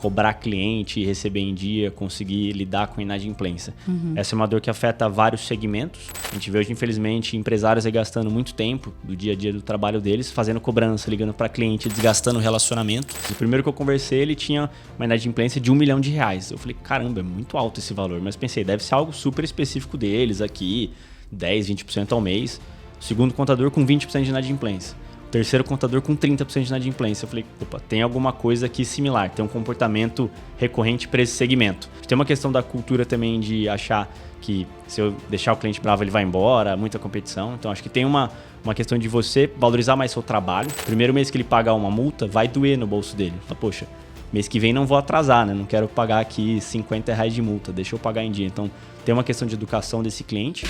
cobrar cliente, receber em dia, conseguir lidar com inadimplência. Essa é uma dor que afeta vários segmentos. A gente vê hoje, infelizmente, empresários aí gastando muito tempo do dia a dia do trabalho deles, fazendo cobrança, ligando para cliente, desgastando o relacionamento. O primeiro que eu conversei, ele tinha uma inadimplência de R$1 milhão. Eu falei, caramba, é muito alto esse valor. Mas pensei, deve ser algo super específico deles aqui, 10, 20% ao mês. O segundo contador com 20% de inadimplência. O terceiro contador com 30% de inadimplência. Eu falei, opa, tem alguma coisa aqui similar, tem um comportamento recorrente para esse segmento. Tem uma questão da cultura também de achar que se eu deixar o cliente bravo ele vai embora, muita competição. Então acho que tem uma questão de você valorizar mais seu trabalho. Primeiro mês que ele pagar uma multa, vai doer no bolso dele. Fala, poxa, mês que vem não vou atrasar, né? Não quero pagar aqui R$50 de multa, deixa eu pagar em dia. Então tem uma questão de educação desse cliente.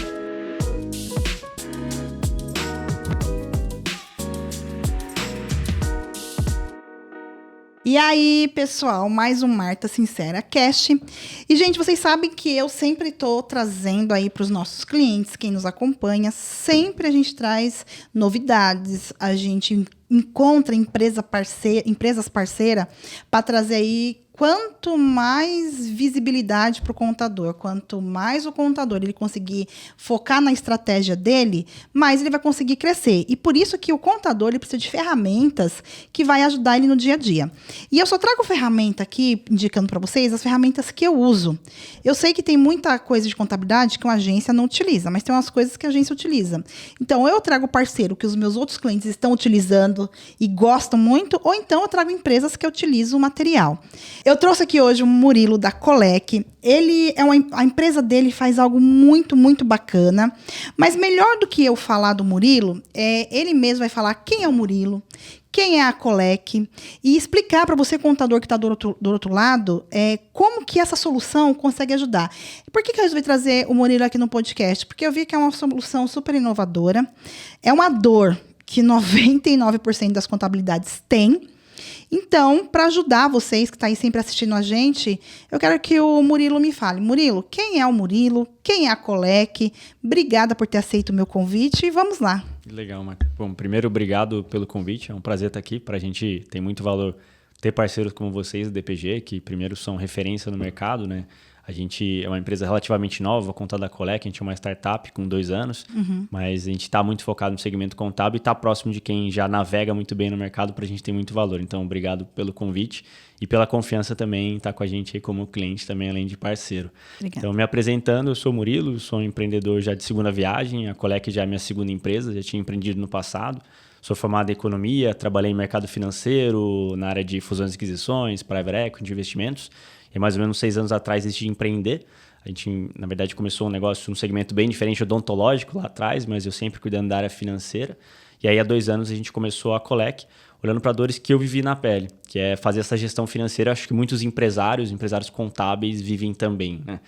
E aí, pessoal, mais um Marta Sincera Cast. E, gente, vocês sabem que eu sempre estou trazendo aí para os nossos clientes, quem nos acompanha, sempre a gente traz novidades, a gente encontra empresas parceiras para trazer aí quanto mais visibilidade para o contador, quanto mais o contador ele conseguir focar na estratégia dele, mais ele vai conseguir crescer. E por isso que o contador ele precisa de ferramentas que vai ajudar ele no dia a dia. E eu só trago ferramenta aqui, indicando para vocês as ferramentas que eu uso. Eu sei que tem muita coisa de contabilidade que uma agência não utiliza, mas tem umas coisas que a agência utiliza. Então, eu trago parceiro que os meus outros clientes estão utilizando e gostam muito, ou então eu trago empresas que eu utilizo o material. Eu trouxe aqui hoje o Murilo da Colec. A empresa dele faz algo muito, muito bacana. Mas melhor do que eu falar do Murilo, ele mesmo vai falar quem é o Murilo, quem é a Colec e explicar para você, contador que está do outro lado, como que essa solução consegue ajudar. Por que eu resolvi trazer o Murilo aqui no podcast? Porque eu vi que é uma solução super inovadora. É uma dor que 99% das contabilidades têm. Então, para ajudar vocês que estão aí sempre assistindo a gente, eu quero que o Murilo me fale. Murilo, quem é o Murilo? Quem é a Colec? Obrigada por ter aceito o meu convite e vamos lá. Legal, Marta. Bom, primeiro, obrigado pelo convite. É um prazer estar aqui. Para a gente tem muito valor ter parceiros como vocês do DPG, que primeiro são referência no mercado, né? A gente é uma empresa relativamente nova, vou contar da Colec, a gente é uma startup com 2 anos, mas a gente está muito focado no segmento contábil e está próximo de quem já navega muito bem no mercado, para a gente ter muito valor. Então, obrigado pelo convite e pela confiança também em estar com a gente aí como cliente também, além de parceiro. Obrigada. Então, me apresentando, eu sou o Murilo, sou um empreendedor já de segunda viagem, a Colec já é minha segunda empresa, já tinha empreendido no passado. Sou formado em economia, trabalhei em mercado financeiro, na área de fusões e aquisições, private equity, de investimentos. E mais ou menos 6 anos atrás decidi empreender. A gente, na verdade, começou um negócio num segmento bem diferente, odontológico lá atrás, mas eu sempre cuidando da área financeira. E aí, há 2 anos, a gente começou a Colec, olhando para dores que eu vivi na pele, que é fazer essa gestão financeira. Acho que muitos empresários contábeis vivem também, né?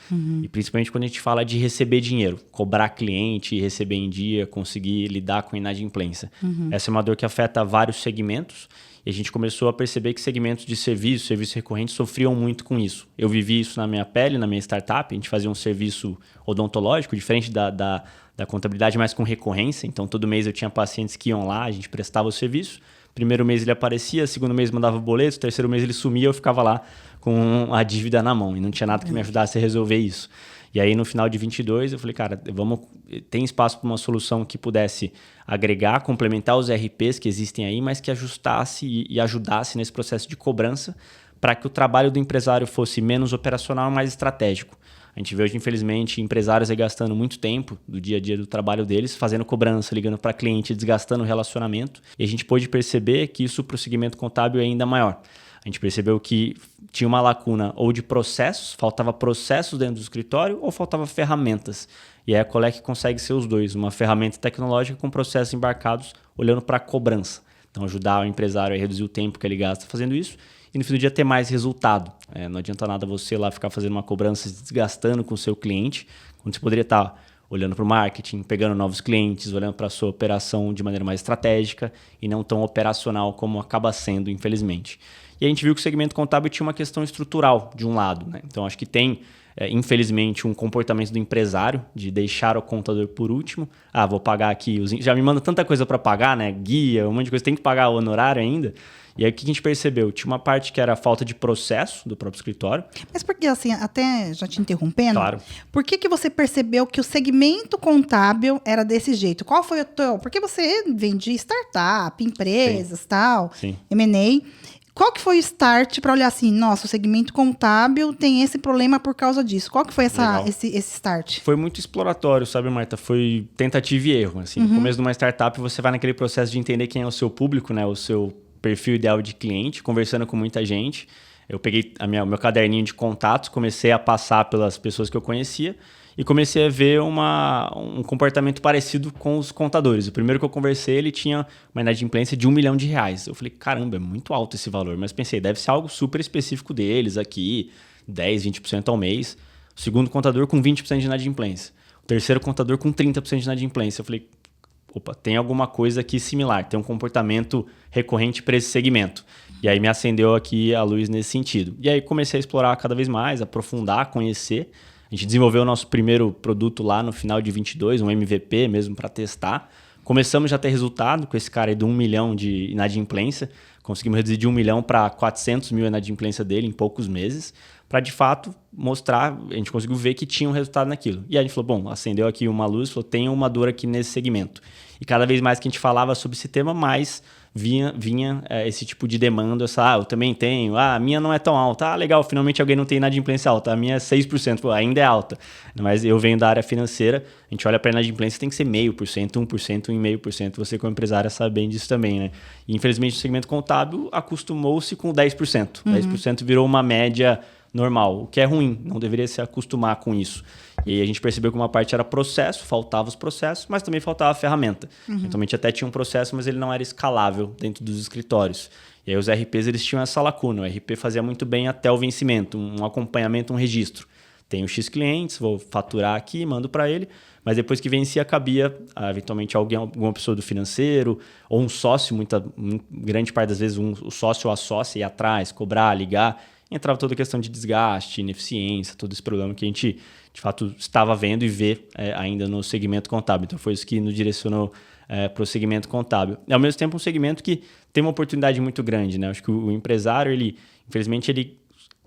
E principalmente quando a gente fala de receber dinheiro, cobrar cliente, receber em dia, conseguir lidar com inadimplência. Essa é uma dor que afeta vários segmentos. E a gente começou a perceber que segmentos de serviços recorrentes sofriam muito com isso. Eu vivi isso na minha pele, na minha startup. A gente fazia um serviço odontológico, diferente da contabilidade, mas com recorrência. Então, todo mês eu tinha pacientes que iam lá, a gente prestava o serviço. Primeiro mês ele aparecia, segundo mês mandava o boleto, terceiro mês ele sumia, eu ficava lá com a dívida na mão. E não tinha nada que me ajudasse a resolver isso. E aí, no final de 22, eu falei, cara, tem espaço para uma solução que pudesse agregar, complementar os RPs que existem aí, mas que ajustasse e ajudasse nesse processo de cobrança para que o trabalho do empresário fosse menos operacional e mais estratégico. A gente vê hoje, infelizmente, empresários aí gastando muito tempo do dia a dia do trabalho deles, fazendo cobrança, ligando para cliente, desgastando o relacionamento. E a gente pôde perceber que isso para o segmento contábil é ainda maior. A gente percebeu que tinha uma lacuna ou de processos, faltava processos dentro do escritório ou faltava ferramentas. E aí a Colec consegue ser os dois, uma ferramenta tecnológica com processos embarcados olhando para a cobrança. Então ajudar o empresário a reduzir o tempo que ele gasta fazendo isso e no fim do dia ter mais resultado. Não adianta nada você lá ficar fazendo uma cobrança desgastando com o seu cliente, quando você poderia estar olhando para o marketing, pegando novos clientes, olhando para a sua operação de maneira mais estratégica e não tão operacional como acaba sendo, infelizmente. E a gente viu que o segmento contábil tinha uma questão estrutural de um lado, né? Então, acho que tem, infelizmente, um comportamento do empresário de deixar o contador por último. Vou pagar aqui, já me manda tanta coisa para pagar, né? Guia, um monte de coisa, tem que pagar o honorário ainda. E aí, o que a gente percebeu? Tinha uma parte que era a falta de processo do próprio escritório. Mas por que, assim, até já te interrompendo, Claro. Por que você percebeu que o segmento contábil era desse jeito? Qual foi o teu... Porque você vendia startup, empresas, tal, Sim. M&A. Qual que foi o start para olhar assim, nossa, o segmento contábil tem esse problema por causa disso? Qual que foi esse start? Foi muito exploratório, sabe, Marta? Foi tentativa e erro. Assim. No começo de uma startup, você vai naquele processo de entender quem é o seu público, né? O seu perfil ideal de cliente, conversando com muita gente. Eu peguei o meu caderninho de contatos, comecei a passar pelas pessoas que eu conhecia e comecei a ver um comportamento parecido com os contadores. O primeiro que eu conversei, ele tinha uma inadimplência de R$1 milhão. Eu falei, caramba, é muito alto esse valor. Mas pensei, deve ser algo super específico deles aqui, 10%, 20% ao mês. O segundo contador com 20% de inadimplência. O terceiro contador com 30% de inadimplência. Eu falei, opa, tem alguma coisa aqui similar, tem um comportamento recorrente para esse segmento. E aí me acendeu aqui a luz nesse sentido. E aí comecei a explorar cada vez mais, aprofundar, conhecer. A gente desenvolveu o nosso primeiro produto lá no final de 22, um MVP mesmo para testar. Começamos já a ter resultado com esse cara aí do 1 milhão de inadimplência. Conseguimos reduzir de 1 milhão para 400 mil a inadimplência dele em poucos meses, para de fato mostrar, a gente conseguiu ver que tinha um resultado naquilo. E aí a gente falou, bom, acendeu aqui uma luz, falou, tem uma dor aqui nesse segmento. E cada vez mais que a gente falava sobre esse tema, mais vinha esse tipo de demanda, eu também tenho, a minha não é tão alta, legal, finalmente alguém não tem inadimplência alta, a minha é 6%, pô, ainda é alta. Mas eu venho da área financeira, a gente olha para a inadimplência, tem que ser 0,5%, 1%, 1,5%, você como empresária sabe bem disso também, né? E infelizmente o segmento contábil acostumou-se com 10%, 10% virou uma média normal, o que é ruim, não deveria se acostumar com isso. E aí a gente percebeu que uma parte era processo, faltava os processos, mas também faltava a ferramenta. Então a gente até tinha um processo, mas ele não era escalável dentro dos escritórios. E aí os RPs eles tinham essa lacuna, o RP fazia muito bem até o vencimento, um acompanhamento, um registro. Tenho X clientes, vou faturar aqui, mando para ele, mas depois que vencia cabia eventualmente alguma pessoa do financeiro ou um sócio, grande parte das vezes o sócio ou a sócia ir atrás, cobrar, ligar. Entrava toda a questão de desgaste, ineficiência, todo esse problema que a gente, de fato, estava vendo e vê ainda no segmento contábil. Então, foi isso que nos direcionou para o segmento contábil. E, ao mesmo tempo, um segmento que tem uma oportunidade muito grande, né? Acho que o empresário, infelizmente, ele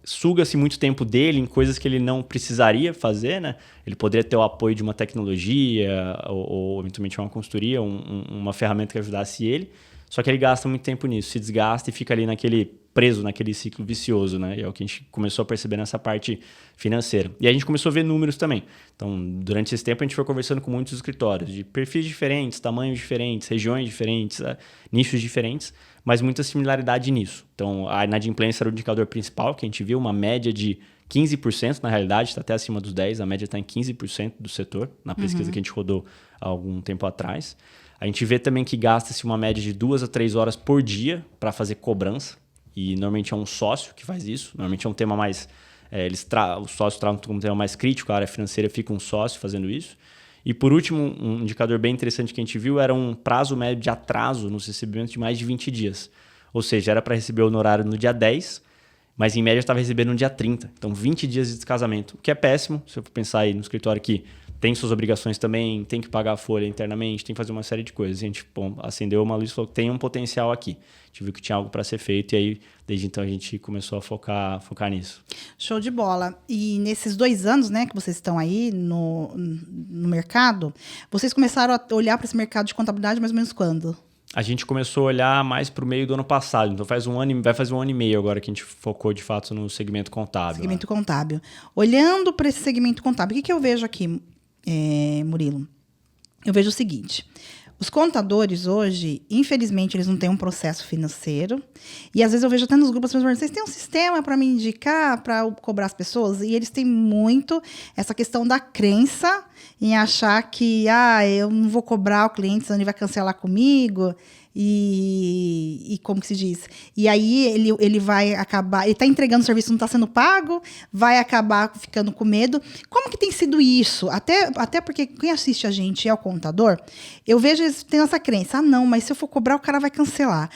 suga-se muito tempo dele em coisas que ele não precisaria fazer, né? Ele poderia ter o apoio de uma tecnologia ou eventualmente uma consultoria, uma ferramenta que ajudasse ele, só que ele gasta muito tempo nisso, se desgasta e fica ali preso naquele ciclo vicioso, né? E é o que a gente começou a perceber nessa parte financeira. E a gente começou a ver números também. Então, durante esse tempo, a gente foi conversando com muitos escritórios de perfis diferentes, tamanhos diferentes, regiões diferentes, nichos diferentes, mas muita similaridade nisso. Então, a inadimplência era o indicador principal, que a gente viu uma média de 15%, na realidade, está até acima dos 10%, a média está em 15% do setor, na pesquisa que a gente rodou há algum tempo atrás. A gente vê também que gasta-se uma média de 2 a 3 horas por dia para fazer cobrança, e normalmente é um sócio que faz isso, normalmente é um tema mais... os sócios tratam como um tema mais crítico, a área financeira fica um sócio fazendo isso. E por último, um indicador bem interessante que a gente viu era um prazo médio de atraso nos recebimentos de mais de 20 dias. Ou seja, era para receber o honorário no dia 10, mas em média estava recebendo no dia 30. Então, 20 dias de descasamento, o que é péssimo, se eu for pensar aí no escritório que tem suas obrigações também, tem que pagar a folha internamente, tem que fazer uma série de coisas. A gente acendeu uma luz e falou que tem um potencial aqui. A gente viu que tinha algo para ser feito e aí, desde então, a gente começou a focar nisso. Show de bola. E nesses 2 anos, né, que vocês estão aí no mercado, vocês começaram a olhar para esse mercado de contabilidade mais ou menos quando? A gente começou a olhar mais para o meio do ano passado. Então, vai fazer 1 ano e meio agora que a gente focou, de fato, no segmento contábil. Segmento contábil. Olhando para esse segmento contábil, o que eu vejo aqui, Murilo? Eu vejo o seguinte: os contadores hoje, infelizmente, eles não têm um processo financeiro. E às vezes eu vejo até nos grupos, vocês têm um sistema para me indicar, para eu cobrar as pessoas? E eles têm muito essa questão da crença em achar que eu não vou cobrar o cliente, senão ele vai cancelar comigo. e como que se diz? E aí ele vai acabar, ele está entregando o serviço, não está sendo pago, vai acabar ficando com medo. Como que tem sido isso? Até porque quem assiste a gente é o contador, eu vejo eles tendo essa crença, não, mas se eu for cobrar, o cara vai cancelar.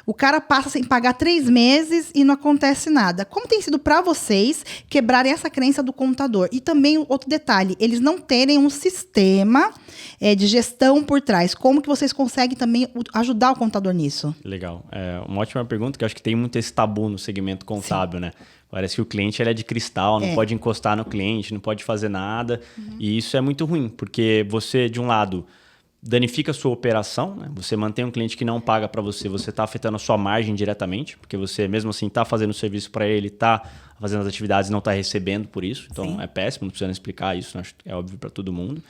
O cara passa sem pagar 3 meses e não acontece nada. Como tem sido para vocês quebrarem essa crença do contador? E também outro detalhe, eles não terem um sistema de gestão por trás. Como que vocês conseguem também ajudar o contador nisso? Legal. Uma ótima pergunta, que eu acho que tem muito esse tabu no segmento contábil, né? Parece que o cliente ele é de cristal, não pode encostar no cliente, não pode fazer nada. E isso é muito ruim, porque você, de um lado, danifica a sua operação, né? Você mantém um cliente que não paga para você, você está afetando a sua margem diretamente, porque você, mesmo assim, está fazendo o serviço para ele, está fazendo as atividades e não está recebendo por isso. Então, é péssimo, não precisa explicar isso, acho que é óbvio para todo mundo.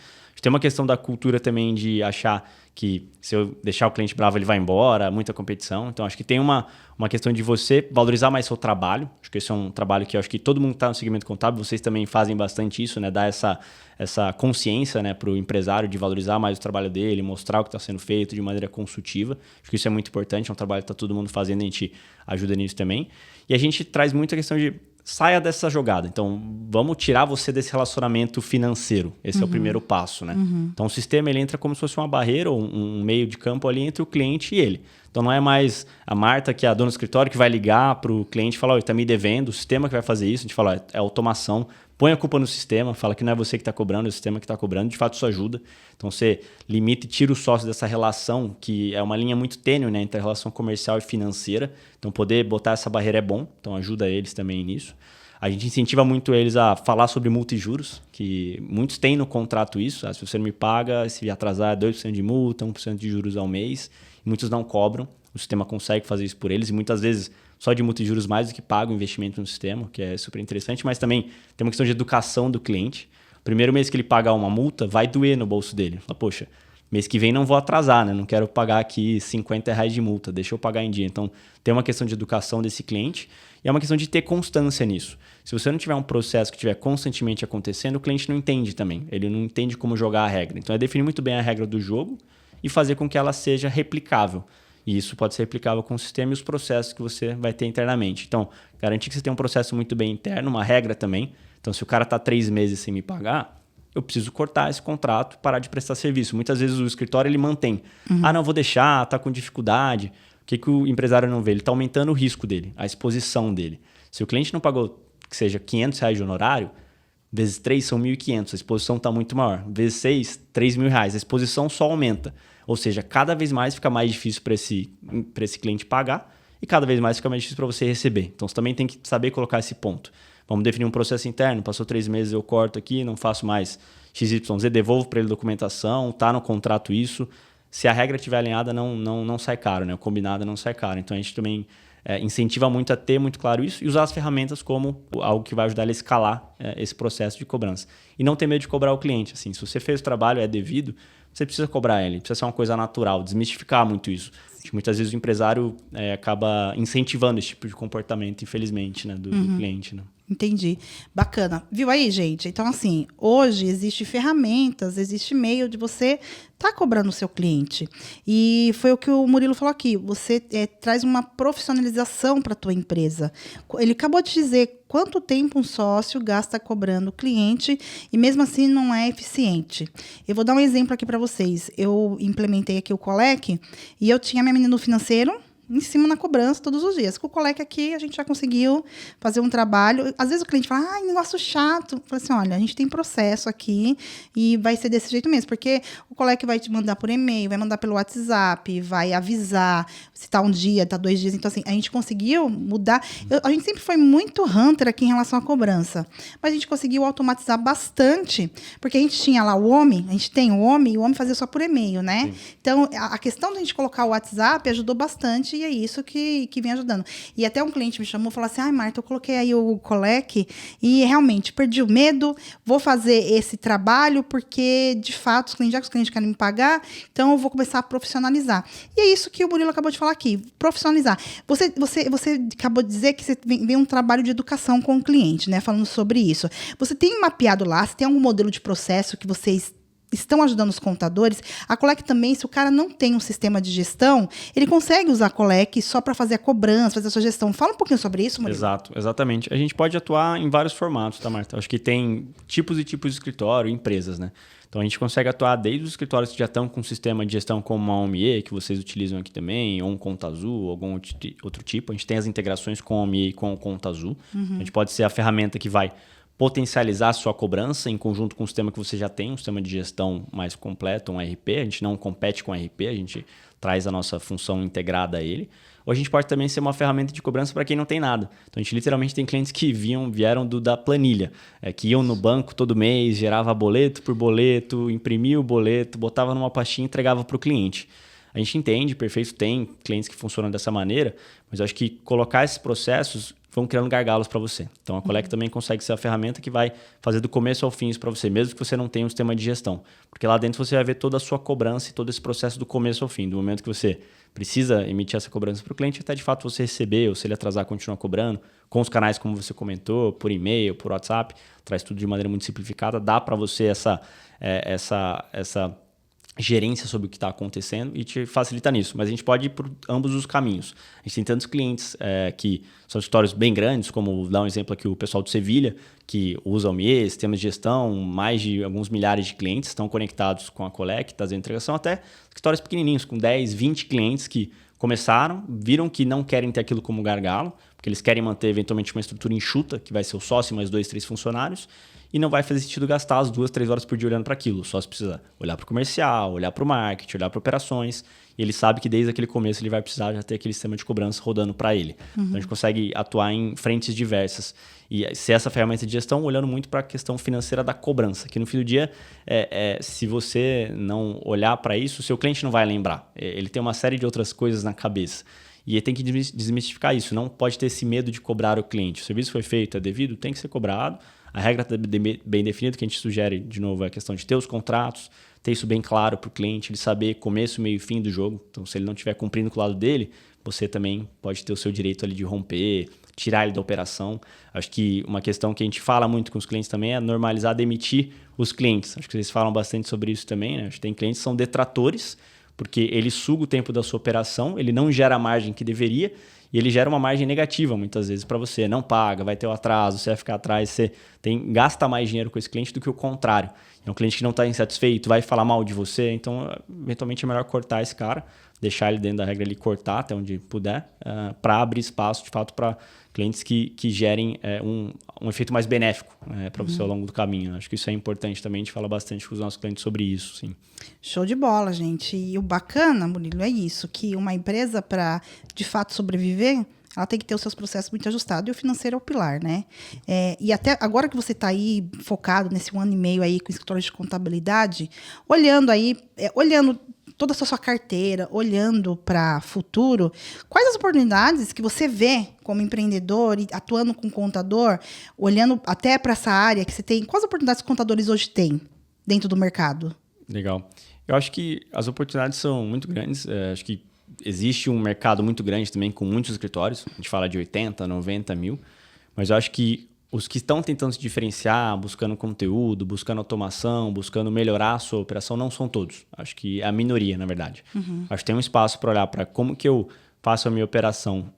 Tem uma questão da cultura também de achar que se eu deixar o cliente bravo, ele vai embora, muita competição. Então, acho que tem uma questão de você valorizar mais seu trabalho. Acho que esse é um trabalho que eu acho que todo mundo que está no segmento contábil, vocês também fazem bastante isso, né? Dar essa consciência, né, para o empresário de valorizar mais o trabalho dele, mostrar o que está sendo feito de maneira consultiva. Acho que isso é muito importante, é um trabalho que está todo mundo fazendo, a gente ajuda nisso também. E a gente traz muito a questão de saia dessa jogada. Então, vamos tirar você desse relacionamento financeiro. Esse é o primeiro passo, né? Então, o sistema ele entra como se fosse uma barreira ou um meio de campo ali entre o cliente e ele. Então, não é mais a Marta, que é a dona do escritório, que vai ligar para o cliente e falar, está me devendo, o sistema que vai fazer isso. A gente fala, é automação. Põe a culpa no sistema, fala que não é você que está cobrando, é o sistema que está cobrando. De fato, isso ajuda. Então, você limita e tira o sócio dessa relação, que é uma linha muito tênue, né, entre a relação comercial e financeira. Então, poder botar essa barreira é bom. Então, ajuda eles também nisso. A gente incentiva muito eles a falar sobre multa e juros, que muitos têm no contrato isso. Se você não me paga, se atrasar, 2% de multa, 1% de juros ao mês. Muitos não cobram. O sistema consegue fazer isso por eles e muitas vezes só de multa e juros mais do que paga o investimento no sistema, que é super interessante, mas também tem uma questão de educação do cliente. Primeiro mês que ele pagar uma multa, vai doer no bolso dele. Fala, poxa, mês que vem não vou atrasar, né? Não quero pagar aqui R$50 de multa, deixa eu pagar em dia. Então, tem uma questão de educação desse cliente e é uma questão de ter constância nisso. Se você não tiver um processo que estiver constantemente acontecendo, o cliente não entende também. Ele não entende como jogar a regra. Então, é definir muito bem a regra do jogo e fazer com que ela seja replicável. E isso pode ser replicável com o sistema e os processos que você vai ter internamente. Então, garantir que você tem um processo muito bem interno, uma regra também. Então, se o cara está 3 meses sem me pagar, eu preciso cortar esse contrato, parar de prestar serviço. Muitas vezes o escritório ele mantém. Não, vou deixar, está com dificuldade. O que o empresário não vê? Ele está aumentando o risco dele, a exposição dele. Se o cliente não pagou, que seja R$500 de honorário, vezes 3 são 1.500, a exposição está muito maior. Vezes 6, R$3.000, a exposição só aumenta. Ou seja, cada vez mais fica mais difícil para esse cliente pagar e cada vez mais fica mais difícil para você receber. Então, você também tem que saber colocar esse ponto. Vamos definir um processo interno, passou 3 meses, eu corto aqui, não faço mais XYZ, devolvo para ele documentação, está no contrato isso. Se a regra estiver alinhada, não sai caro, né? O combinado não sai caro. Então, a gente também incentiva muito a ter muito claro isso e usar as ferramentas como algo que vai ajudar ele a escalar esse processo de cobrança. E não ter medo de cobrar o cliente. Assim, se você fez o trabalho, é devido, você precisa cobrar ele, precisa ser uma coisa natural, desmistificar muito isso. Acho que muitas vezes o empresário acaba incentivando esse tipo de comportamento, infelizmente, né, do cliente. Né? Entendi. Bacana. Viu aí, gente? Então, assim, hoje existem ferramentas, existe meio de você tá cobrando o seu cliente. E foi o que o Murilo falou aqui. Você traz uma profissionalização para a tua empresa. Ele acabou de dizer quanto tempo um sócio gasta cobrando o cliente e mesmo assim não é eficiente. Eu vou dar um exemplo aqui para vocês. Eu implementei aqui o Colec e eu tinha minha menina no financeiro em cima na cobrança todos os dias. Com o Colec aqui, a gente já conseguiu fazer um trabalho. Às vezes o cliente fala, negócio chato. Eu falo assim, olha, a gente tem processo aqui e vai ser desse jeito mesmo, porque o Colec vai te mandar por e-mail, vai mandar pelo WhatsApp, vai avisar se tá um dia, tá 2 dias. Então, assim, a gente conseguiu mudar. A gente sempre foi muito hunter aqui em relação à cobrança, mas a gente conseguiu automatizar bastante, porque a gente tinha lá o homem, a gente tem o homem, e o homem fazia só por e-mail, né? Sim. Então, a questão da gente colocar o WhatsApp ajudou bastante. E é isso que vem ajudando. E até um cliente me chamou e falou assim, Marta, eu coloquei aí o Colec e realmente perdi o medo, vou fazer esse trabalho porque, de fato, já que os clientes querem me pagar, então eu vou começar a profissionalizar. E é isso que o Murilo acabou de falar aqui, profissionalizar. Você acabou de dizer que você vem um trabalho de educação com o cliente, né, falando sobre isso. Você tem mapeado lá, você tem algum modelo de processo que vocês estão ajudando os contadores. A Coleq também, se o cara não tem um sistema de gestão, ele consegue usar a Coleq só para fazer a cobrança, fazer a sua gestão. Fala um pouquinho sobre isso, Murilo. Exato, exatamente. A gente pode atuar em vários formatos, tá, Marta? Acho que tem tipos e tipos de escritório, empresas, né? Então, a gente consegue atuar desde os escritórios que já estão com um sistema de gestão como uma OMIE, que vocês utilizam aqui também, ou um Conta Azul, algum outro tipo. A gente tem as integrações com a OMIE e com o Conta Azul. A gente pode ser a ferramenta que vai potencializar a sua cobrança em conjunto com o sistema que você já tem, um sistema de gestão mais completo, um RP. A gente não compete com o RP, a gente traz a nossa função integrada a ele. Ou a gente pode também ser uma ferramenta de cobrança para quem não tem nada. Então, a gente literalmente tem clientes que vieram da planilha, que iam no banco todo mês, gerava boleto por boleto, imprimia o boleto, botava numa pastinha e entregava para o cliente. A gente entende, perfeito, tem clientes que funcionam dessa maneira, mas eu acho que colocar esses processos vão criando gargalos para você. Então, a Coleq também consegue ser a ferramenta que vai fazer do começo ao fim isso para você, mesmo que você não tenha um sistema de gestão. Porque lá dentro você vai ver toda a sua cobrança e todo esse processo do começo ao fim. Do momento que você precisa emitir essa cobrança para o cliente, até de fato você receber, ou se ele atrasar, continuar cobrando, com os canais como você comentou, por e-mail, por WhatsApp, traz tudo de maneira muito simplificada, dá para você essa gerência sobre o que está acontecendo e te facilita nisso. Mas a gente pode ir por ambos os caminhos. A gente tem tantos clientes que são escritórios bem grandes, como vou dar um exemplo aqui, o pessoal de Sevilha, que usa o MIE, sistemas de gestão, mais de alguns milhares de clientes estão conectados com a Coleq, fazendo integração, até escritórios pequenininhos, com 10, 20 clientes que começaram, viram que não querem ter aquilo como gargalo, porque eles querem manter eventualmente uma estrutura enxuta, que vai ser o sócio mais 2, 3 funcionários, e não vai fazer sentido gastar as 2, 3 horas por dia olhando para aquilo. Só se precisa olhar para o comercial, olhar para o marketing, olhar para operações. E ele sabe que desde aquele começo ele vai precisar já ter aquele sistema de cobrança rodando para ele. Então a gente consegue atuar em frentes diversas. E ser essa ferramenta de gestão olhando muito para a questão financeira da cobrança. Que no fim do dia, se você não olhar para isso, o seu cliente não vai lembrar. Ele tem uma série de outras coisas na cabeça. E ele tem que desmistificar isso. Não pode ter esse medo de cobrar o cliente. O serviço foi feito, é devido, tem que ser cobrado. A regra está bem definida, que a gente sugere, de novo, é a questão de ter os contratos, ter isso bem claro para o cliente, ele saber começo, meio e fim do jogo. Então, se ele não estiver cumprindo com o lado dele, você também pode ter o seu direito ali de romper, tirar ele da operação. Acho que uma questão que a gente fala muito com os clientes também é normalizar, demitir os clientes. Acho que vocês falam bastante sobre isso também, né? Acho que tem clientes que são detratores, porque ele suga o tempo da sua operação, ele não gera a margem que deveria, e ele gera uma margem negativa muitas vezes para você. Não paga, vai ter o atraso, você vai ficar atrás, você gasta mais dinheiro com esse cliente do que o contrário. É um cliente que não está insatisfeito, vai falar mal de você, então eventualmente é melhor cortar esse cara, deixar ele dentro da regra ali, cortar até onde puder, para abrir espaço de fato para clientes que gerem um efeito mais benéfico para você ao longo do caminho. Acho que isso é importante também, a gente fala bastante com os nossos clientes sobre isso, sim. Show de bola, gente. E o bacana, Murilo, é isso, que uma empresa, para de fato sobreviver, ela tem que ter os seus processos muito ajustados, e o financeiro é o pilar, né? E até agora que você está aí focado nesse 1 ano e meio aí com o escritório de contabilidade, olhando toda a sua carteira, olhando para futuro, quais as oportunidades que você vê como empreendedor e atuando com contador, olhando até para essa área que você tem, quais oportunidades os contadores hoje têm dentro do mercado? Legal. Eu acho que as oportunidades são muito grandes. Acho que existe um mercado muito grande também com muitos escritórios. A gente fala de 80, 90 mil. Mas eu acho que os que estão tentando se diferenciar, buscando conteúdo, buscando automação, buscando melhorar a sua operação, não são todos. Acho que é a minoria, na verdade. Acho que tem um espaço para olhar para como que eu faço a minha operação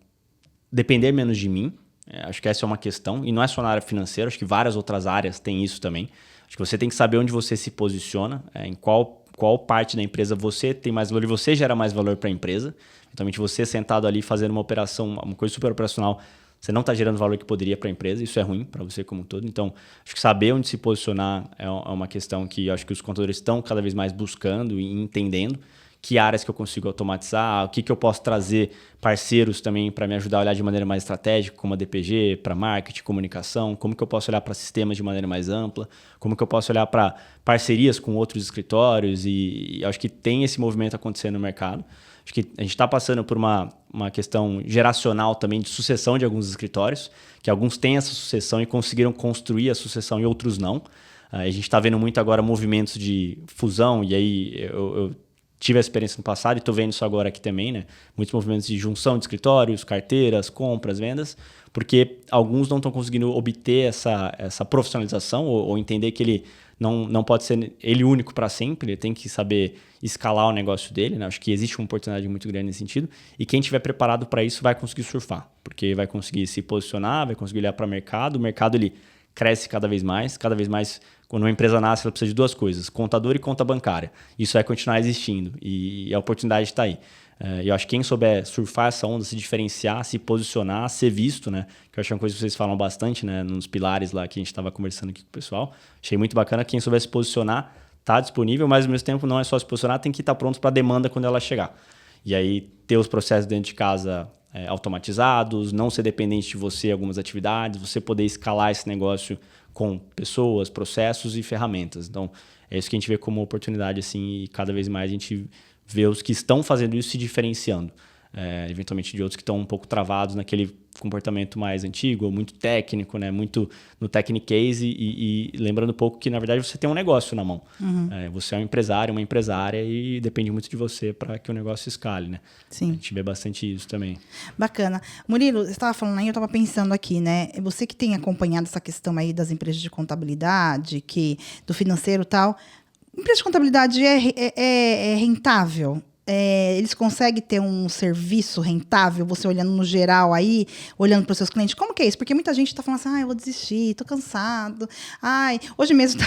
depender menos de mim. Acho que essa é uma questão. E não é só na área financeira. Acho que várias outras áreas têm isso também. Acho que você tem que saber onde você se posiciona, em qual parte da empresa você tem mais valor e você gera mais valor para a empresa. Então, você sentado ali fazendo uma operação, uma coisa super operacional, você não está gerando o valor que poderia para a empresa. Isso é ruim para você como um todo. Então, acho que saber onde se posicionar é uma questão que acho que os contadores estão cada vez mais buscando e entendendo. Que áreas que eu consigo automatizar, o que eu posso trazer parceiros também para me ajudar a olhar de maneira mais estratégica, como a DPG, para marketing, comunicação, como que eu posso olhar para sistemas de maneira mais ampla, como que eu posso olhar para parcerias com outros escritórios e acho que tem esse movimento acontecendo no mercado. Acho que a gente está passando por uma questão geracional também de sucessão de alguns escritórios, que alguns têm essa sucessão e conseguiram construir a sucessão e outros não. A gente está vendo muito agora movimentos de fusão e aí eu tive a experiência no passado e estou vendo isso agora aqui também, né? Muitos movimentos de junção de escritórios, carteiras, compras, vendas, porque alguns não estão conseguindo obter essa profissionalização ou entender que ele não pode ser ele único para sempre, ele tem que saber escalar o negócio dele, né? Acho que existe uma oportunidade muito grande nesse sentido, e quem estiver preparado para isso vai conseguir surfar, porque vai conseguir se posicionar, vai conseguir olhar para o mercado ele cresce cada vez mais, quando uma empresa nasce ela precisa de 2 coisas, contador e conta bancária, isso vai continuar existindo e a oportunidade está aí. Eu acho que quem souber surfar essa onda, se diferenciar, se posicionar, ser visto, né? Que eu acho que é uma coisa que vocês falam bastante, né? Nos pilares lá que a gente estava conversando aqui com o pessoal. Achei muito bacana. Quem souber se posicionar, está disponível, mas ao mesmo tempo não é só se posicionar, tem que estar pronto para a demanda quando ela chegar. E aí ter os processos dentro de casa automatizados, não ser dependente de você em algumas atividades, você poder escalar esse negócio com pessoas, processos e ferramentas. Então, é isso que a gente vê como oportunidade, assim, e cada vez mais a gente vê os que estão fazendo isso se diferenciando. Eventualmente de outros que estão um pouco travados naquele comportamento mais antigo, ou muito técnico, né? Muito no technicase e lembrando um pouco que, na verdade, você tem um negócio na mão. Você é um empresário, uma empresária e depende muito de você para que o negócio escale, né? Sim. A gente vê bastante isso também. Bacana. Murilo, você estava falando aí, eu estava pensando aqui, né? Você que tem acompanhado essa questão aí das empresas de contabilidade, do financeiro e tal, empresa de contabilidade é rentável? Eles conseguem ter um serviço rentável, você olhando no geral aí, olhando para os seus clientes? Como que é isso? Porque muita gente está falando assim, eu vou desistir, estou cansado. Hoje mesmo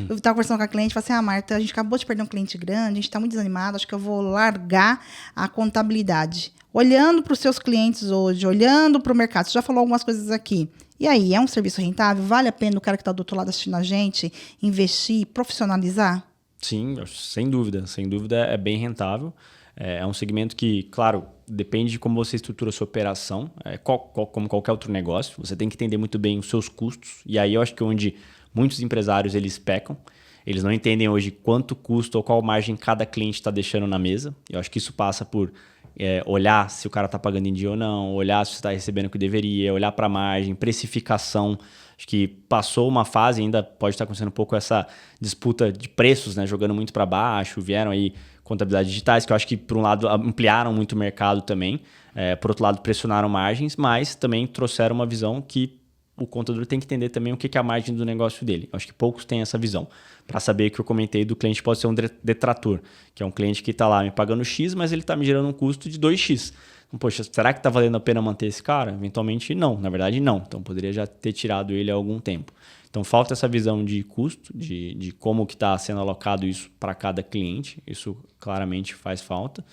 eu estava conversando com a cliente, falei assim, Marta, a gente acabou de perder um cliente grande, a gente está muito desanimado, acho que eu vou largar a contabilidade. Olhando para os seus clientes hoje, olhando para o mercado, você já falou algumas coisas aqui. E aí, é um serviço rentável? Vale a pena o cara que está do outro lado assistindo a gente investir, profissionalizar? Sim, sem dúvida é bem rentável. É um segmento que, claro, depende de como você estrutura a sua operação, como qualquer outro negócio. Você tem que entender muito bem os seus custos. E aí eu acho que onde muitos empresários eles pecam, eles não entendem hoje quanto custa ou qual margem cada cliente está deixando na mesa. Eu acho que isso passa por olhar se o cara está pagando em dia ou não, olhar se está recebendo o que deveria, olhar para a margem, precificação. Acho que passou uma fase, ainda pode estar acontecendo um pouco essa disputa de preços, né, jogando muito para baixo, vieram aí contabilidades digitais, que eu acho que, por um lado, ampliaram muito o mercado também, por outro lado, pressionaram margens, mas também trouxeram uma visão que o contador tem que entender também o que é a margem do negócio dele. Eu acho que poucos têm essa visão. Para saber que eu comentei do cliente pode ser um detrator, que é um cliente que está lá me pagando X, mas ele está me gerando um custo de 2X. Então, poxa, será que está valendo a pena manter esse cara? Eventualmente não, na verdade não. Então poderia já ter tirado ele há algum tempo. Então falta essa visão de custo, de como que está sendo alocado isso para cada cliente. Isso claramente faz falta,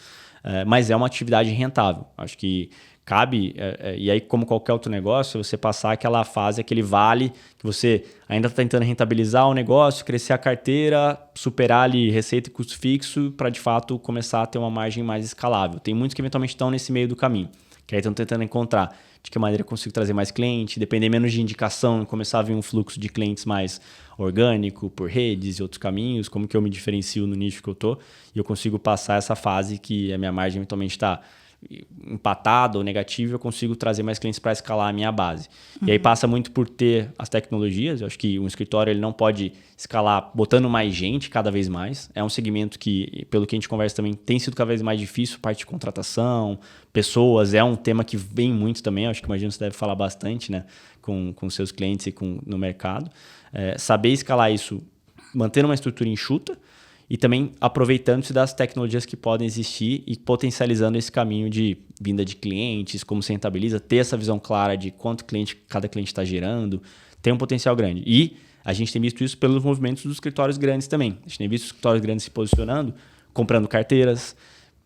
mas é uma atividade rentável. Acho que cabe, e aí como qualquer outro negócio, você passar aquela fase, aquele vale, que você ainda está tentando rentabilizar o negócio, crescer a carteira, superar ali receita e custo fixo para de fato começar a ter uma margem mais escalável. Tem muitos que eventualmente estão nesse meio do caminho, que aí estão tentando encontrar de que maneira eu consigo trazer mais cliente, depender menos de indicação, começar a vir um fluxo de clientes mais orgânico, por redes e outros caminhos, como que eu me diferencio no nicho que eu estou e eu consigo passar essa fase que a minha margem eventualmente está empatado ou negativo, eu consigo trazer mais clientes para escalar a minha base. E aí passa muito por ter as tecnologias. Eu acho que um escritório ele não pode escalar botando mais gente cada vez mais. É um segmento que, pelo que a gente conversa também, tem sido cada vez mais difícil, parte de contratação, pessoas, é um tema que vem muito também. Eu acho que imagino que você deve falar bastante, né, com seus clientes e no mercado. Saber escalar isso, mantendo uma estrutura enxuta, e também aproveitando-se das tecnologias que podem existir e potencializando esse caminho de vinda de clientes, como se rentabiliza, ter essa visão clara de quanto cada cliente está gerando, tem um potencial grande. E a gente tem visto isso pelos movimentos dos escritórios grandes também. A gente tem visto os escritórios grandes se posicionando, comprando carteiras,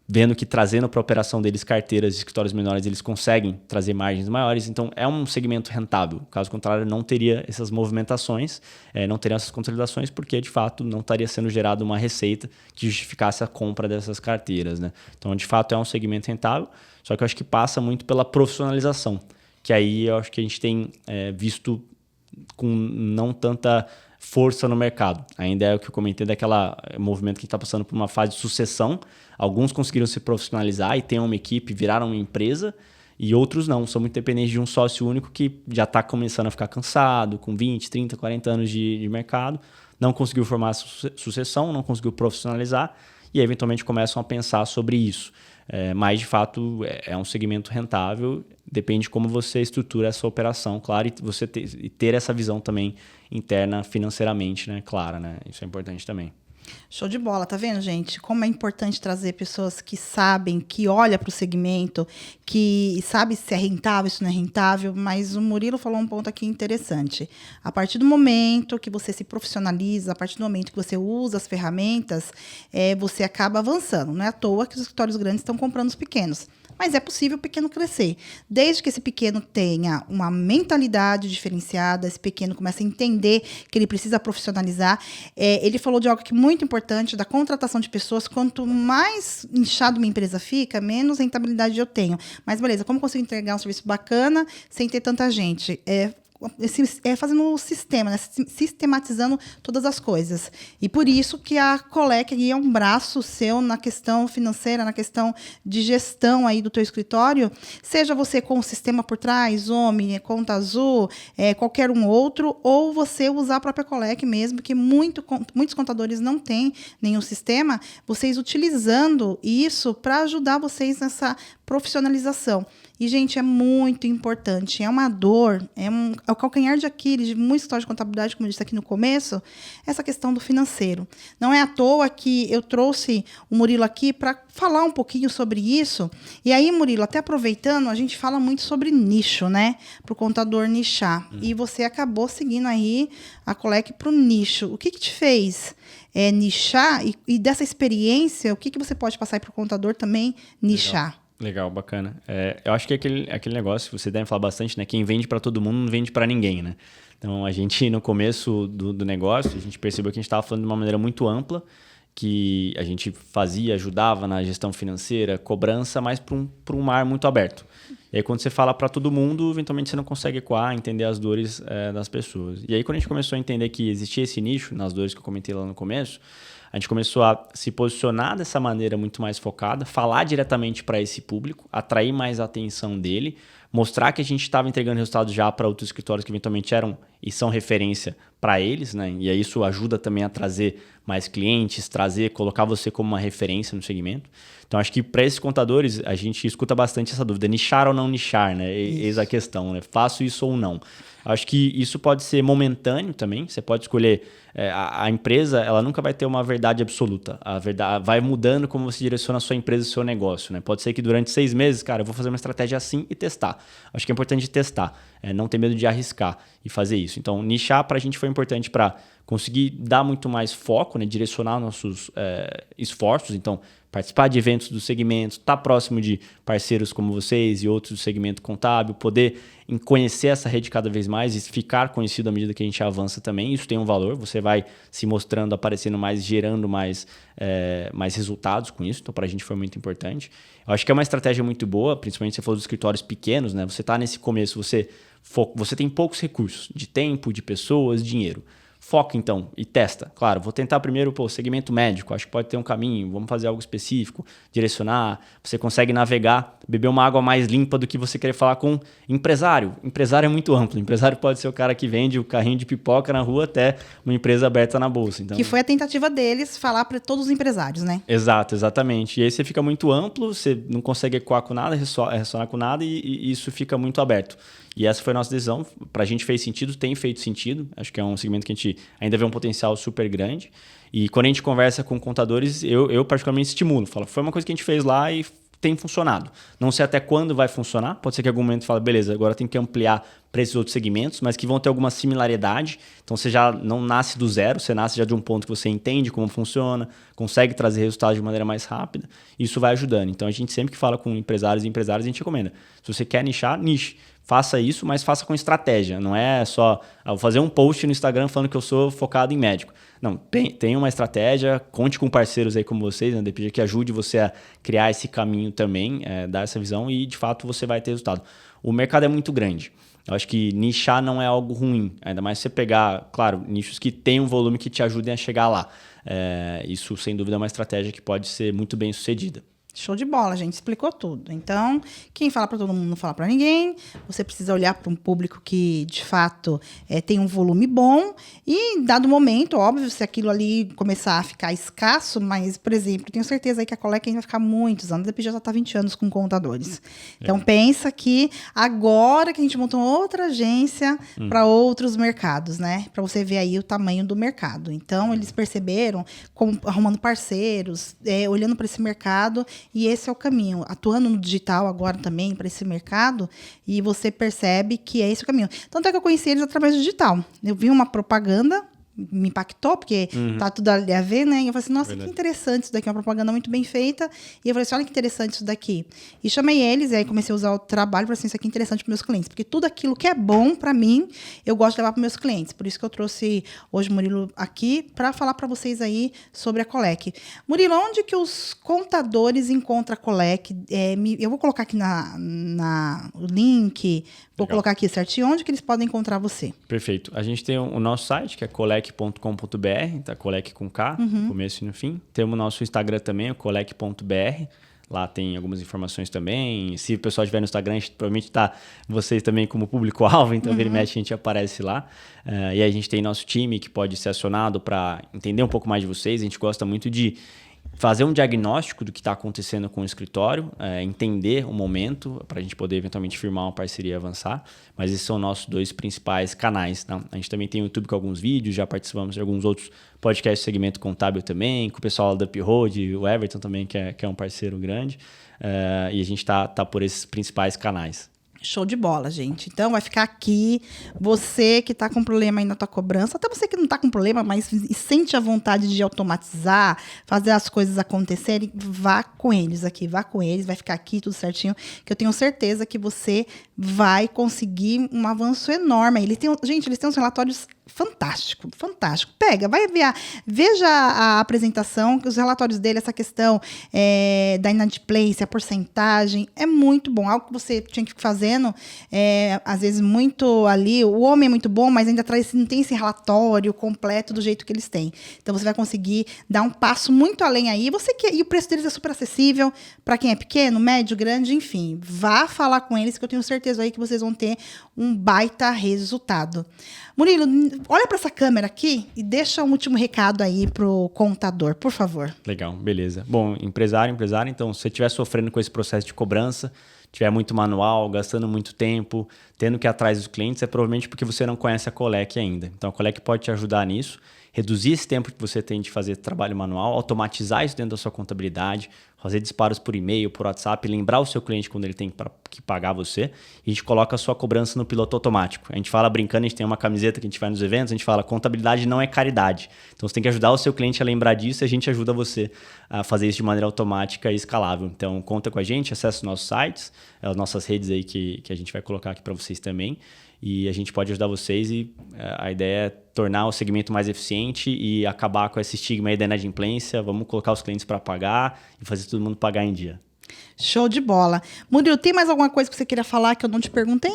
vendo que trazendo para a operação deles carteiras de escritórios menores, eles conseguem trazer margens maiores. Então, é um segmento rentável. Caso contrário, não teria essas movimentações, não teria essas consolidações, porque, de fato, não estaria sendo gerada uma receita que justificasse a compra dessas carteiras, né? Então, de fato, é um segmento rentável, só que eu acho que passa muito pela profissionalização, que aí eu acho que a gente tem visto com não tanta força no mercado. Ainda é o que eu comentei daquela movimento que a gente está passando por uma fase de sucessão. Alguns conseguiram se profissionalizar e têm uma equipe, viraram uma empresa, e outros não. São muito dependentes de um sócio único que já está começando a ficar cansado, com 20, 30, 40 anos de mercado, não conseguiu formar sucessão, não conseguiu profissionalizar, e aí, eventualmente começam a pensar sobre isso. Mas, de fato, é um segmento rentável, depende de como você estrutura essa operação, claro, e você ter essa visão também interna financeiramente, né, clara, né? Isso é importante também. Show de bola, tá vendo, gente? Como é importante trazer pessoas que sabem, que olham para o segmento, que sabe se é rentável, se não é rentável, mas o Murilo falou um ponto aqui interessante. A partir do momento que você se profissionaliza, a partir do momento que você usa as ferramentas, você acaba avançando. Não é à toa que os escritórios grandes estão comprando os pequenos. Mas é possível o pequeno crescer. Desde que esse pequeno tenha uma mentalidade diferenciada, esse pequeno comece a entender que ele precisa profissionalizar. Ele falou de algo que é muito importante, da contratação de pessoas. Quanto mais inchado uma empresa fica, menos rentabilidade eu tenho. Mas beleza, como eu consigo entregar um serviço bacana sem ter tanta gente? Fazendo o sistema, né? Sistematizando todas as coisas. E por isso que a Colec é um braço seu na questão financeira, na questão de gestão aí do teu escritório, seja você com o sistema por trás, Omni, Conta Azul, qualquer um outro, ou você usar a própria Colec mesmo, que muitos contadores não têm nenhum sistema, vocês utilizando isso para ajudar vocês nessa profissionalização. E, gente, é muito importante. É uma dor, é o calcanhar de Aquiles de muitos escritórios de contabilidade, como eu disse aqui no começo, essa questão do financeiro. Não é à toa que eu trouxe o Murilo aqui para falar um pouquinho sobre isso. E aí, Murilo, até aproveitando, a gente fala muito sobre nicho, né? Para o contador nichar. E você acabou seguindo aí a Colec para o nicho. O que te fez nichar? E dessa experiência, o que você pode passar para o contador também nichar? Legal, bacana. Eu acho que aquele negócio que você deve falar bastante, né? Quem vende para todo mundo não vende para ninguém, né? Então, a gente, no começo do negócio, a gente percebeu que a gente estava falando de uma maneira muito ampla, que a gente ajudava na gestão financeira, cobrança, mas para um mar muito aberto. E aí, quando você fala para todo mundo, eventualmente você não consegue ecoar, entender as dores das pessoas. E aí, quando a gente começou a entender que existia esse nicho, nas dores que eu comentei lá no começo, a gente começou a se posicionar dessa maneira muito mais focada, falar diretamente para esse público, atrair mais a atenção dele, mostrar que a gente estava entregando resultados já para outros escritórios que eventualmente eram e são referência para eles, né? E aí isso ajuda também a trazer mais clientes, colocar você como uma referência no segmento. Então, acho que para esses contadores, a gente escuta bastante essa dúvida, nichar ou não nichar, né? Eis a questão, né? Faço isso ou não? Acho que isso pode ser momentâneo também, você pode escolher, a empresa ela nunca vai ter uma verdade absoluta, a verdade vai mudando como você direciona a sua empresa e o seu negócio, né? Pode ser que durante 6 meses, cara, eu vou fazer uma estratégia assim e testar. Acho que é importante testar, não ter medo de arriscar e fazer isso. Então, nichar para a gente foi importante para conseguir dar muito mais foco, né? Direcionar nossos esforços, então participar de eventos do segmento, estar próximo de parceiros como vocês e outros do segmento contábil, poder conhecer essa rede cada vez mais e ficar conhecido à medida que a gente avança também. Isso tem um valor, você vai se mostrando, aparecendo mais, gerando mais resultados com isso. Então, para a gente foi muito importante. Eu acho que é uma estratégia muito boa, principalmente se você falou dos escritórios pequenos, né? Você está nesse começo, você tem poucos recursos de tempo, de pessoas, dinheiro. Foca, então, e testa. Claro, vou tentar primeiro, segmento médico, acho que pode ter um caminho, vamos fazer algo específico, direcionar. Você consegue navegar, beber uma água mais limpa do que você querer falar com empresário. Empresário é muito amplo. Empresário pode ser o cara que vende o carrinho de pipoca na rua até uma empresa aberta na bolsa. Então, que foi a tentativa deles falar para todos os empresários, né? Exato, exatamente. E aí você fica muito amplo, você não consegue ecoar com nada, ressonar com nada e isso fica muito aberto. E essa foi a nossa decisão. Para a gente fez sentido, tem feito sentido. Acho que é um segmento que a gente ainda vê um potencial super grande. E quando a gente conversa com contadores, eu particularmente estimulo. Falo, foi uma coisa que a gente fez lá e tem funcionado. Não sei até quando vai funcionar. Pode ser que em algum momento fale, beleza, agora tem que ampliar para esses outros segmentos, mas que vão ter alguma similaridade. Então, você já não nasce do zero, você nasce já de um ponto que você entende como funciona, consegue trazer resultados de maneira mais rápida. Isso vai ajudando. Então, a gente sempre que fala com empresários e empresários, a gente recomenda. Se você quer nichar, niche. Faça isso, mas faça com estratégia. Não é só vou fazer um post no Instagram falando que eu sou focado em médico. Não, tem uma estratégia, conte com parceiros aí como vocês, né, DPG, que ajude você a criar esse caminho também, dar essa visão e, de fato, você vai ter resultado. O mercado é muito grande. Eu acho que nichar não é algo ruim, ainda mais você pegar, claro, nichos que têm um volume que te ajudem a chegar lá. Isso, sem dúvida, é uma estratégia que pode ser muito bem sucedida. Show de bola, gente. Explicou tudo. Então, quem fala para todo mundo não fala para ninguém. Você precisa olhar para um público que, de fato, tem um volume bom. E, dado momento, óbvio, se aquilo ali começar a ficar escasso, mas, por exemplo, tenho certeza aí que a Colec ainda vai ficar muitos anos. A DP já está 20 anos com contadores. Então, pensa que agora que a gente montou outra agência para outros mercados, né? Para você ver aí o tamanho do mercado. Então, eles perceberam, arrumando parceiros, olhando para esse mercado. E esse é o caminho, atuando no digital agora também para esse mercado, e você percebe que é esse o caminho. Tanto é que eu conheci eles através do digital. Eu vi uma propaganda, me impactou, porque tá tudo ali a ver, né? E eu falei assim, nossa, verdade, que interessante isso daqui, uma propaganda muito bem feita. E eu falei assim, olha que interessante isso daqui. E chamei eles, e aí comecei a usar o trabalho, falei assim, isso aqui é interessante para meus clientes, porque tudo aquilo que é bom para mim, eu gosto de levar para meus clientes. Por isso que eu trouxe hoje o Murilo aqui, para falar para vocês aí sobre a Colec. Murilo, onde que os contadores encontram a Colec? Eu vou colocar aqui o link, vou colocar aqui certinho, onde que eles podem encontrar você? Perfeito. A gente tem o nosso site, que é colec.com.br, tá? Colec com K, no começo e no fim. Temos o nosso Instagram também, o colec.br. Lá tem algumas informações também. Se o pessoal estiver no Instagram, a gente provavelmente está vocês também como público-alvo, então vira e mexe a gente aparece lá. E aí a gente tem nosso time que pode ser acionado para entender um pouco mais de vocês. A gente gosta muito de fazer um diagnóstico do que está acontecendo com o escritório, entender o momento para a gente poder eventualmente firmar uma parceria e avançar, mas esses são nossos 2 principais canais. Tá? A gente também tem o YouTube com alguns vídeos, já participamos de alguns outros podcasts do segmento contábil também, com o pessoal da Uproad, o Everton também, que é um parceiro grande, e a gente está por esses principais canais. Show de bola, gente. Então, vai ficar aqui. Você que está com problema aí na tua cobrança, até você que não está com problema, mas sente a vontade de automatizar, fazer as coisas acontecerem, vá com eles aqui, vá com eles, vai ficar aqui tudo certinho, que eu tenho certeza que você vai conseguir um avanço enorme. Gente, eles têm uns relatórios fantástico. Pega, vai ver, veja a apresentação, os relatórios dele, essa questão da inadimplência, a porcentagem, é muito bom. Algo que você tinha que ir fazendo, às vezes muito ali, o homem é muito bom, mas ainda não tem esse relatório completo do jeito que eles têm. Então, você vai conseguir dar um passo muito além aí. E o preço deles é super acessível para quem é pequeno, médio, grande, enfim. Vá falar com eles que eu tenho certeza aí que vocês vão ter um baita resultado. Murilo, olha para essa câmera aqui e deixa um último recado aí pro contador, por favor. Legal, beleza. Bom, empresário, então, se você estiver sofrendo com esse processo de cobrança, tiver muito manual, gastando muito tempo, tendo que ir atrás dos clientes, é provavelmente porque você não conhece a Colec ainda. Então, a Colec pode te ajudar nisso, reduzir esse tempo que você tem de fazer trabalho manual, automatizar isso dentro da sua contabilidade, fazer disparos por e-mail, por WhatsApp, lembrar o seu cliente quando ele tem que pagar você, e a gente coloca a sua cobrança no piloto automático. A gente fala brincando, a gente tem uma camiseta que a gente vai nos eventos, a gente fala, contabilidade não é caridade. Então você tem que ajudar o seu cliente a lembrar disso e a gente ajuda você a fazer isso de maneira automática e escalável. Então conta com a gente, acessa os nossos sites, as nossas redes aí que a gente vai colocar aqui para vocês também. E a gente pode ajudar vocês e a ideia é tornar o segmento mais eficiente e acabar com esse estigma aí da inadimplência. Vamos colocar os clientes para pagar e fazer todo mundo pagar em dia. Show de bola. Murilo, tem mais alguma coisa que você queria falar que eu não te perguntei?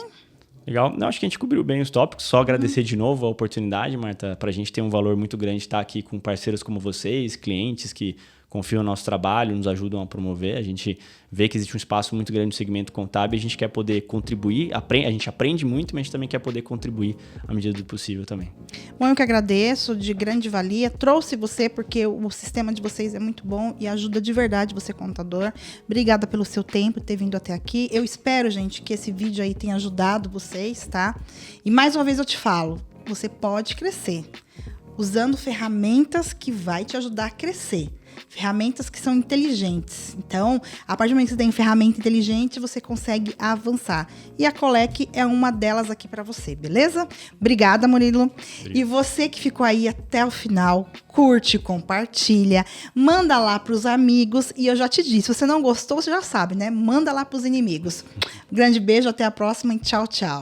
Legal. Não, acho que a gente cobriu bem os tópicos. Só agradecer de novo a oportunidade, Marta. Para a gente tem um valor muito grande estar aqui com parceiros como vocês, clientes que confiam no nosso trabalho, nos ajudam a promover. A gente vê que existe um espaço muito grande no segmento contábil e a gente quer poder contribuir. A gente aprende muito, mas a gente também quer poder contribuir à medida do possível também. Bom, eu que agradeço, de grande valia. Trouxe você porque o sistema de vocês é muito bom e ajuda de verdade você, contador. Obrigada pelo seu tempo, ter vindo até aqui. Eu espero, gente, que esse vídeo aí tenha ajudado vocês, tá? E mais uma vez eu te falo, você pode crescer usando ferramentas que vai te ajudar a crescer. Ferramentas que são inteligentes. Então, a partir do momento que você tem ferramenta inteligente, você consegue avançar. E a Colec é uma delas aqui para você, beleza? Obrigada, Murilo. Obrigado. E você que ficou aí até o final, curte, compartilha, manda lá para os amigos. E eu já te disse, se você não gostou, você já sabe, né? Manda lá para os inimigos. Um grande beijo, até a próxima e tchau, tchau.